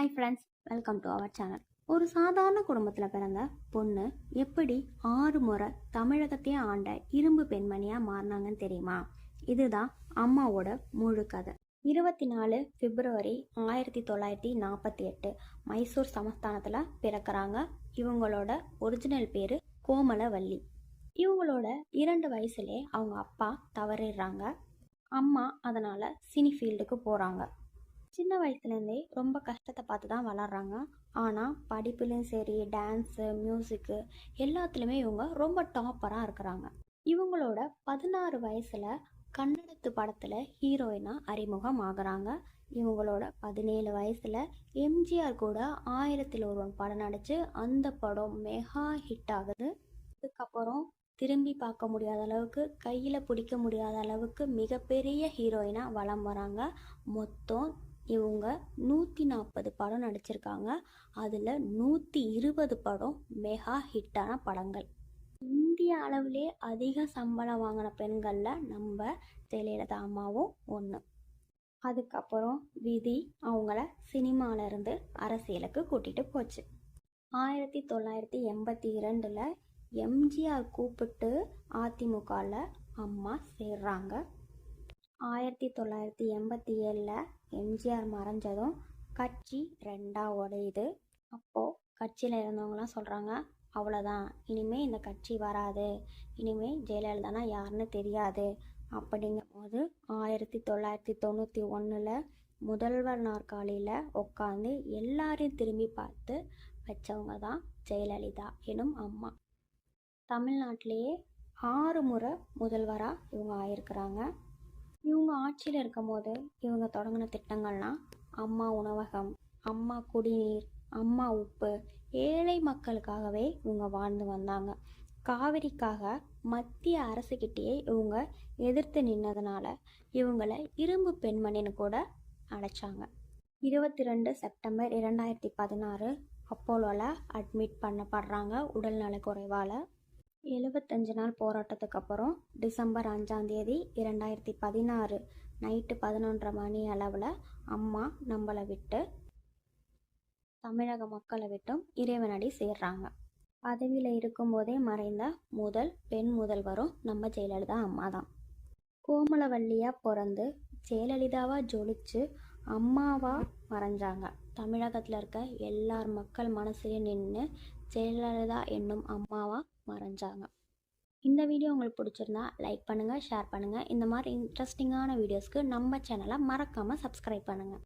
Hi friends, welcome to our channel. ஒரு சாதாரண குடும்பத்தில் பிறந்த பொண்ணு எப்படி 6 முறை தமிழகத்தையே ஆண்ட இரும்பு பெண்மணியாக மாறினாங்கன்னு தெரியுமா? இதுதான் அம்மாவோட முழு கதை. 24 பிப்ரவரி 1948 மைசூர் சமஸ்தானத்தில் பிறக்கிறாங்க. இவங்களோட ஒரிஜினல் பேர் கோமலவல்லி. இவங்களோட 2 வயசுலே அவங்க அப்பா தவறிடுறாங்க. அம்மா அதனால் சினி ஃபீல்டுக்கு போகிறாங்க. சின்ன வயசுலேருந்தே ரொம்ப கஷ்டத்தை பார்த்து தான் வளர்கிறாங்க. ஆனால் படிப்புலையும் சரி, டான்ஸு, மியூசிக்கு எல்லாத்துலேயுமே இவங்க ரொம்ப டாப்பராக இருக்கிறாங்க. இவங்களோட 16 வயசில் கன்னடத்து படத்தில் ஹீரோயினாக அறிமுகம் ஆகுறாங்க. இவங்களோட 17 வயசில் எம்ஜிஆர் கூட 1001 படம் நடித்து அந்த படம் மெகா ஹிட் ஆகுது. அதுக்கப்புறம் திரும்பி பார்க்க முடியாத அளவுக்கு, கையில் பிடிக்க முடியாத அளவுக்கு மிகப்பெரிய ஹீரோயினாக வலம் வராங்க. மொத்தம் இவங்க 140 படம் நடிச்சிருக்காங்க. அதில் 120 படம் மெகா ஹிட்டான படங்கள். இந்திய அளவிலே அதிக சம்பளம் வாங்கின பெண்களில் நம்ம ஜெயலலிதா அம்மாவும் ஒன்று. அதுக்கப்புறம் விதி அவங்கள சினிமாவிலேருந்து அரசியலுக்கு கூட்டிகிட்டு போச்சு. 1982 எம்ஜிஆர் கூப்பிட்டு அதிமுகவில் அம்மா சேர்றாங்க. 1987 எம்ஜிஆர் மறைஞ்சதும் கட்சி 2ஆ உடையுது. அப்போது கட்சியில் இருந்தவங்களாம் சொல்கிறாங்க, அவ்வளோதான், இனிமேல் இந்த கட்சி வராது, இனிமேல் ஜெயலலிதானா யாருன்னு தெரியாது. அப்படிங்கும்போது 1991 முதல்வர் நாற்காலியில் உட்காந்து எல்லாரையும் திரும்பி பார்த்து வச்சவங்க தான் ஜெயலலிதா எனும் அம்மா. தமிழ்நாட்டிலேயே 6 முறை முதல்வராக இவங்க ஆயிருக்கிறாங்க. இவங்க ஆட்சியில் இருக்கும் போது இவங்க தொடங்கின திட்டங்கள்லாம் அம்மா உணவகம், அம்மா குடிநீர், அம்மா உப்பு, ஏழை மக்களுக்காகவே இவங்க வாழ்ந்து வந்தாங்க. காவிரிக்காக மத்திய அரசுக்கிட்டேயே இவங்க எதிர்த்து நின்னதுனால இவங்களை இரும்பு பெண்மணின்னு கூட அழைச்சாங்க. 22 செப்டம்பர் 2016 அப்போலோவில் அட்மிட் பண்ணப்படுறாங்க உடல்நல குறைவால். 75 நாள் போராட்டத்துக்கு அப்புறம் டிசம்பர் 5 2016 நைட்டு 11:30 மணி அளவில் அம்மா நம்மளை விட்டு, தமிழக மக்களை விட்டும் இறைவனடி சேர்றாங்க. பதவியில் இருக்கும்போதே மறைந்த முதல் பெண் முதல்வரும் நம்ம ஜெயலலிதா அம்மா தான். கோமலவல்லியாக பிறந்து ஜெயலலிதாவாக ஜொலிச்சு அம்மாவாக மறைஞ்சாங்க. தமிழகத்தில் இருக்க எல்லார் மக்கள் மனசுலையும் நின்று ஜெயலலிதா என்னும் அம்மாவாக மறைஞ்சாங்க. இந்த வீடியோ உங்களுக்கு பிடிச்சிருந்தா லைக் பண்ணுங்கள், ஷேர் பண்ணுங்கள். இந்த மாதிரி இன்ட்ரெஸ்டிங்கான வீடியோஸ்க்கு நம்ம சேனலை மறக்காமல் சப்ஸ்கிரைப் பண்ணுங்கள்.